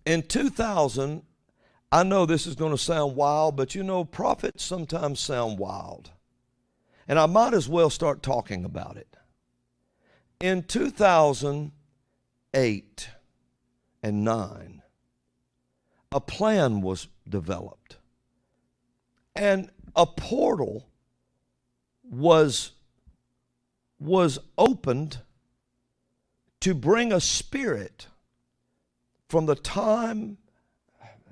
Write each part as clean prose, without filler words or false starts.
In 2000, I know this is going to sound wild, but you know, prophets sometimes sound wild. And I might as well start talking about it. In 2008 and 9, a plan was developed. And a portal was opened to bring a spirit from the time,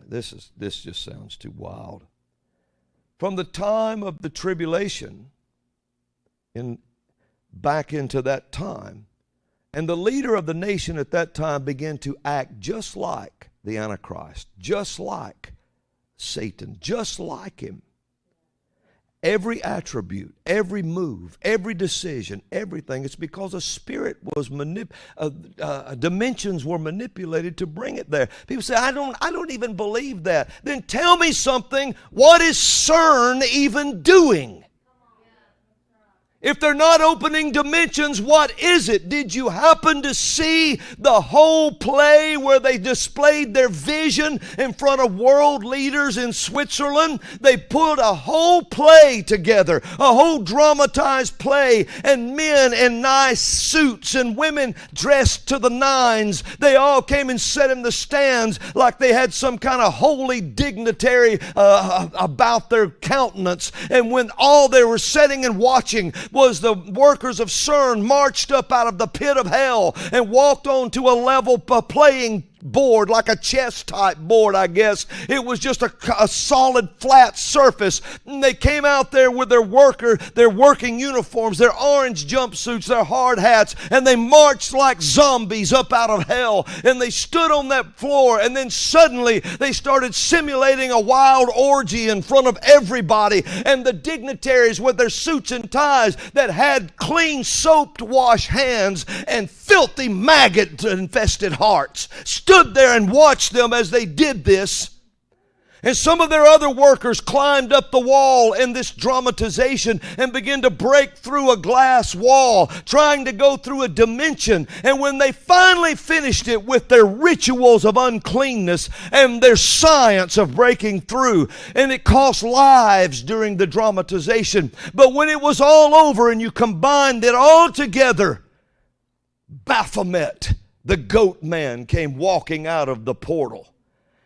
this just sounds too wild, from the time of the tribulation back into that time. And the leader of the nation at that time began to act just like the Antichrist, just like Satan, just like him. Every attribute, every move, every decision, everything, it's because a spirit was dimensions were manipulated to bring it there. People say, I don't even believe that. Then tell me something. What is CERN even doing? If they're not opening dimensions, what is it? Did you happen to see the whole play where they displayed their vision in front of world leaders in Switzerland? They put a whole play together, a whole dramatized play, and men in nice suits and women dressed to the nines. They all came and sat in the stands like they had some kind of holy dignitary about their countenance. And when all they were sitting and watching was the workers of CERN marched up out of the pit of hell and walked onto a level playing board, like a chess type board, I guess. It was just a solid flat surface. And they came out there with their working uniforms, their orange jumpsuits, their hard hats, and they marched like zombies up out of hell. And they stood on that floor, and then suddenly they started simulating a wild orgy in front of everybody. And the dignitaries with their suits and ties that had clean soaped wash hands and filthy maggot infested hearts stood there and watched them as they did this. And some of their other workers climbed up the wall in this dramatization and began to break through a glass wall, trying to go through a dimension. And when they finally finished it with their rituals of uncleanness and their science of breaking through, and it cost lives during the dramatization, but when it was all over and you combined it all together, Baphomet, the goat man, came walking out of the portal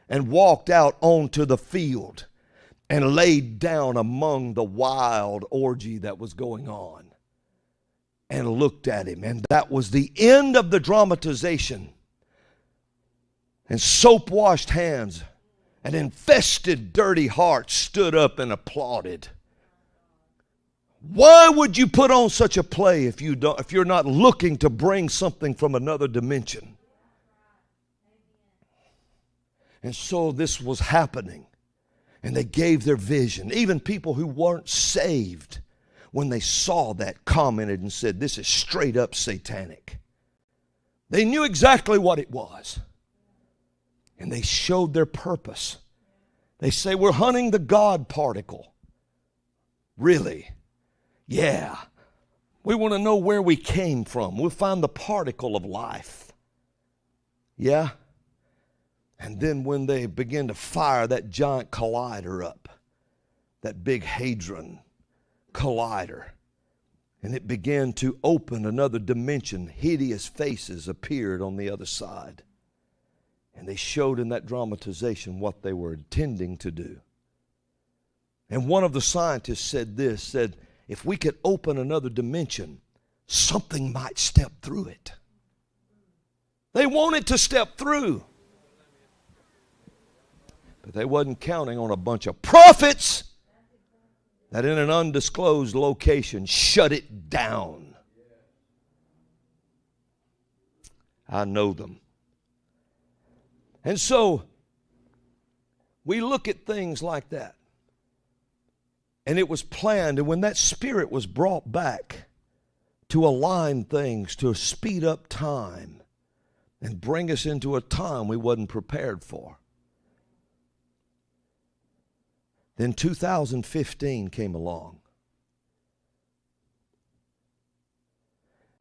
and walked out onto the field and laid down among the wild orgy that was going on and looked at him. And that was the end of the dramatization. And soap-washed hands and infested dirty hearts stood up and applauded. Why would you put on such a play if you're not looking to bring something from another dimension? And so this was happening. And they gave their vision. Even people who weren't saved, when they saw that, commented and said, this is straight up satanic. They knew exactly what it was. And they showed their purpose. They say, we're hunting the God particle. Really? Yeah. We want to know where we came from. We'll find the particle of life. Yeah? And then when they begin to fire that giant collider up, that big hadron collider, and it began to open another dimension, hideous faces appeared on the other side. And they showed in that dramatization what they were intending to do. And one of the scientists said, if we could open another dimension, something might step through it. They wanted to step through. But they wasn't counting on a bunch of prophets that in an undisclosed location shut it down. I know them. And so we look at things like that. And it was planned, and when that spirit was brought back to align things, to speed up time, and bring us into a time we wasn't prepared for. Then 2015 came along.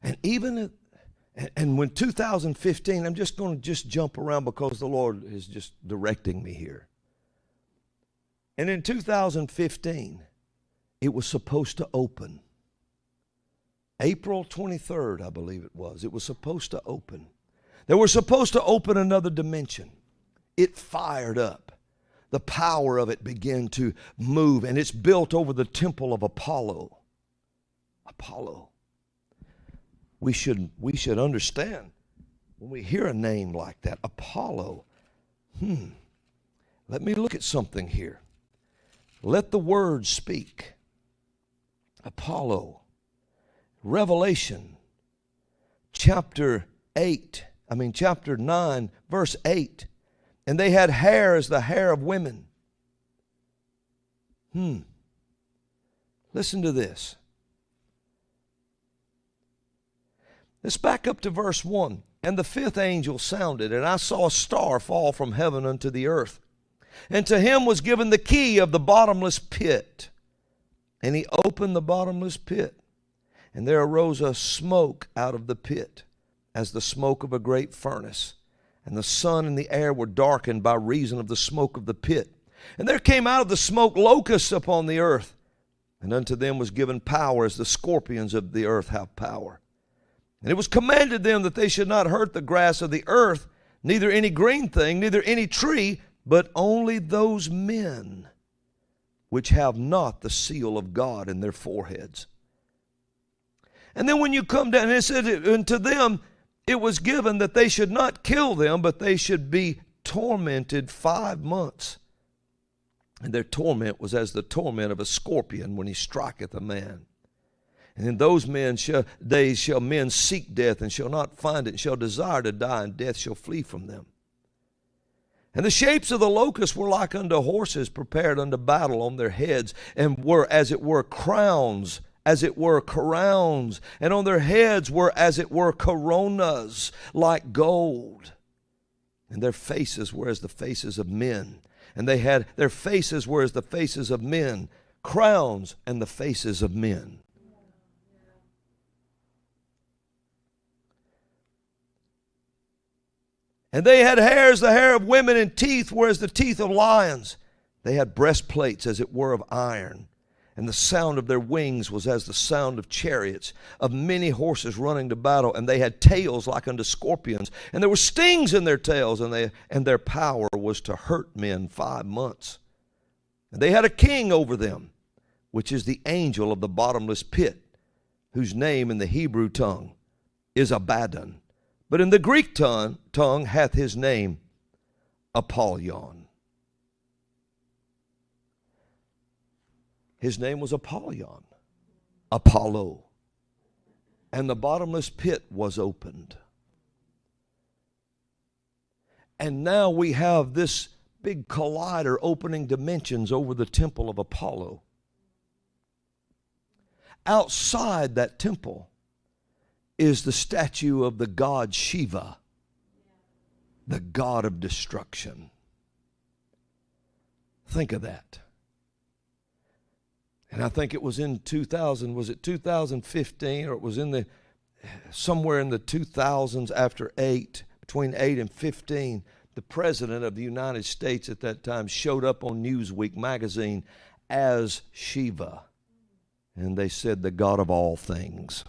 And even And when 2015, I'm just going to just jump around because the Lord is just directing me here. And in 2015, it was supposed to open. April 23rd, I believe it was. It was supposed to open. They were supposed to open another dimension. It fired up. The power of it began to move, and it's built over the temple of Apollo. Apollo. We should understand when we hear a name like that, Apollo. Let me look at something here. Let the word speak. Apollo. Revelation chapter 9, verse 8. And they had hair as the hair of women. Listen to this. Let's back up to verse 1. And the fifth angel sounded, and I saw a star fall from heaven unto the earth. And to him was given the key of the bottomless pit. And he opened the bottomless pit. And there arose a smoke out of the pit, as the smoke of a great furnace. And the sun and the air were darkened by reason of the smoke of the pit. And there came out of the smoke locusts upon the earth. And unto them was given power, as the scorpions of the earth have power. And it was commanded them that they should not hurt the grass of the earth, neither any green thing, neither any tree, but only those men which have not the seal of God in their foreheads. And then when you come down, it said, and to them it was given that they should not kill them, but they should be tormented 5 months. And their torment was as the torment of a scorpion when he striketh a man. And in those days shall men seek death, and shall not find it, and shall desire to die, and death shall flee from them. And the shapes of the locusts were like unto horses prepared unto battle on their heads, and were as it were crowns, as it were crowns, and on their heads were as it were coronas, like gold. And their faces were as the faces of men, and their faces were as the faces of men, crowns and the faces of men. And they had hair as the hair of women, and teeth were as the teeth of lions. They had breastplates as it were of iron. And the sound of their wings was as the sound of chariots, of many horses running to battle. And they had tails like unto scorpions. And there were stings in their tails, and their power was to hurt men 5 months. And they had a king over them, which is the angel of the bottomless pit, whose name in the Hebrew tongue is Abaddon. But in the Greek tongue hath his name Apollyon. His name was Apollyon, Apollo. And the bottomless pit was opened. And now we have this big collider opening dimensions over the temple of Apollo. Outside that temple is the statue of the god Shiva, the god of destruction. Think of that. And I think it was in 2015, or it was somewhere in the 2000s after between 8 and 15, the President of the United States at that time showed up on Newsweek magazine as Shiva. And they said the God of all things.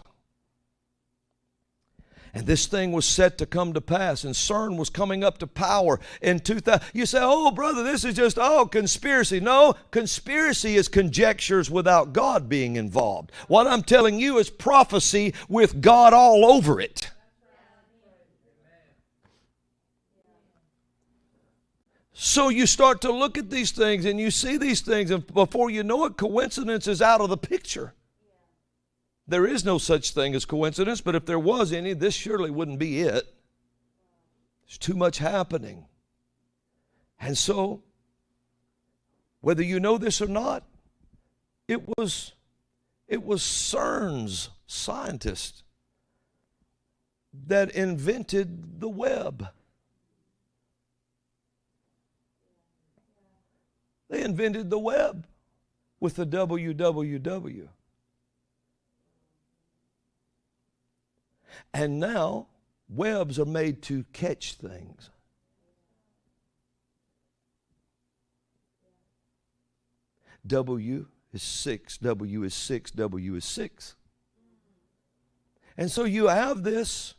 And this thing was set to come to pass, and CERN was coming up to power in 2000. You say, oh, brother, this is just, conspiracy. No, conspiracy is conjectures without God being involved. What I'm telling you is prophecy with God all over it. So you start to look at these things, and you see these things, and before you know it, coincidence is out of the picture. There is no such thing as coincidence, but if there was any, this surely wouldn't be it. There's too much happening. And so, whether you know this or not, it was CERN's scientists that invented the web. They invented the web with the www. And now Webs are made to catch things. W is 6, W is 6, W is 6. And so you have this.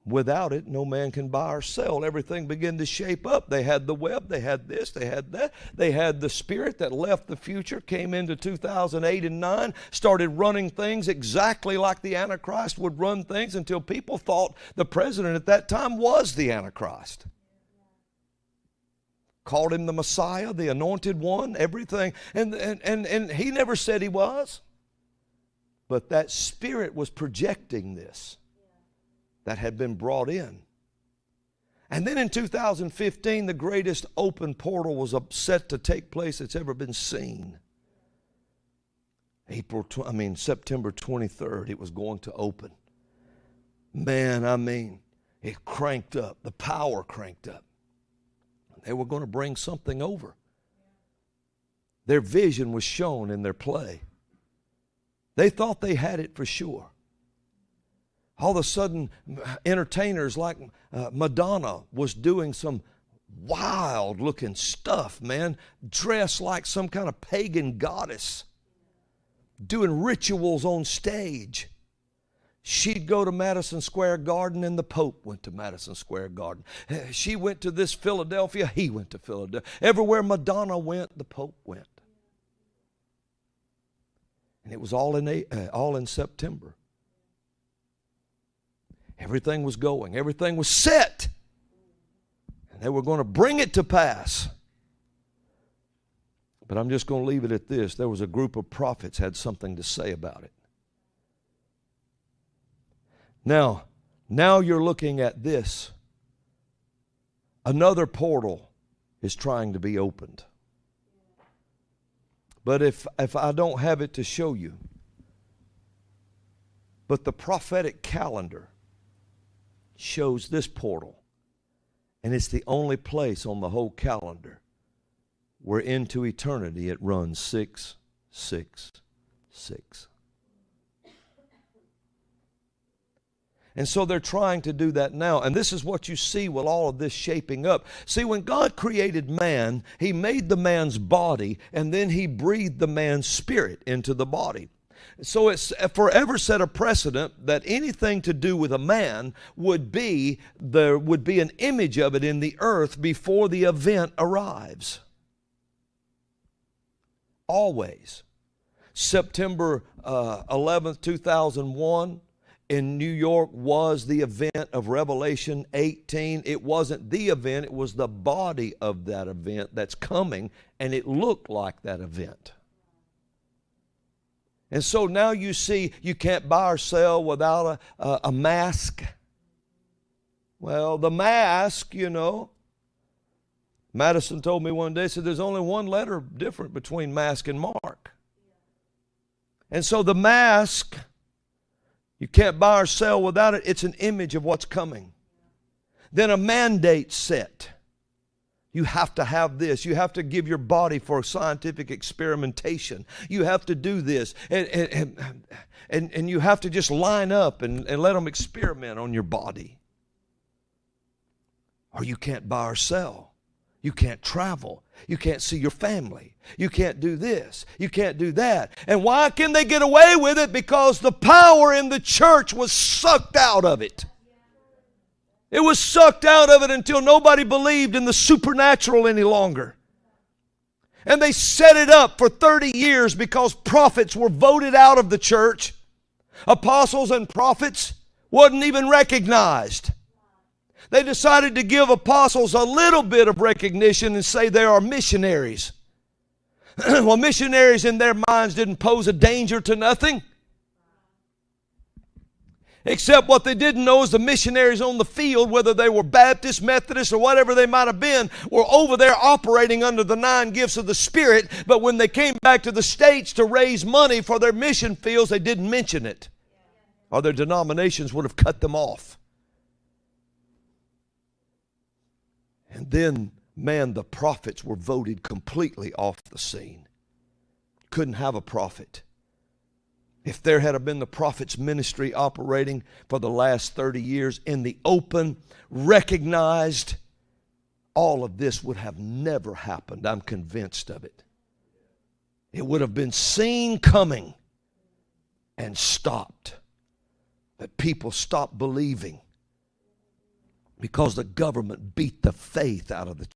Without it, no man can buy or sell. Everything began to shape up. They had the web, they had this, they had that. They had the spirit that left the future, came into 2008 and 9, started running things exactly like the Antichrist would run things until people thought the president at that time was the Antichrist. Called him the Messiah, the anointed one, everything. And he never said he was. But that spirit was projecting this that had been brought in. And then in 2015, the greatest open portal was set to take place that's ever been seen. September 23rd, it was going to open. Man, it cranked up. The power cranked up. They were going to bring something over. Their vision was shown in their play. They thought they had it for sure. All of a sudden, entertainers like Madonna was doing some wild-looking stuff, man, dressed like some kind of pagan goddess, doing rituals on stage. She'd go to Madison Square Garden, and the Pope went to Madison Square Garden. She went to this Philadelphia, he went to Philadelphia. Everywhere Madonna went, the Pope went. And it was all in September. Everything was going. Everything was set. And they were going to bring it to pass. But I'm just going to leave it at this. There was a group of prophets had something to say about it. Now you're looking at this. Another portal is trying to be opened. But if I don't have it to show you, but the prophetic calendar shows this portal, and it's the only place on the whole calendar where into eternity it runs 6, 6, 6. And so they're trying to do that now. And this is what you see with all of this shaping up. See, when God created man, He made the man's body, and then He breathed the man's spirit into the body. So it's forever set a precedent that anything to do with a man there would be an image of it in the earth before the event arrives. Always. September 11th, 2001, in New York was the event of Revelation 18. It wasn't the event, it was the body of that event that's coming, and it looked like that event. And so now you see you can't buy or sell without a mask. Well, the mask, Madison told me one day, said there's only one letter different between mask and mark. And so the mask, you can't buy or sell without it. It's an image of what's coming. Then a mandate set. You have to have this. You have to give your body for scientific experimentation. You have to do this. And you have to just line up and let them experiment on your body. Or you can't buy or sell. You can't travel. You can't see your family. You can't do this. You can't do that. And why can they get away with it? Because the power in the church was sucked out of it. It was sucked out of it until nobody believed in the supernatural any longer. And they set it up for 30 years because prophets were voted out of the church. Apostles and prophets wasn't even recognized. They decided to give apostles a little bit of recognition and say they are missionaries. Well, missionaries in their minds didn't pose a danger to nothing. Except what they didn't know is the missionaries on the field, whether they were Baptist, Methodist, or whatever they might have been, were over there operating under the 9 gifts of the Spirit. But when they came back to the States to raise money for their mission fields, they didn't mention it. Or their denominations would have cut them off. And then, man, the prophets were voted completely off the scene. Couldn't have a prophet. If there had been the prophet's ministry operating for the last 30 years in the open, recognized, all of this would have never happened. I'm convinced of it. It would have been seen coming and stopped. But people stopped believing because the government beat the faith out of the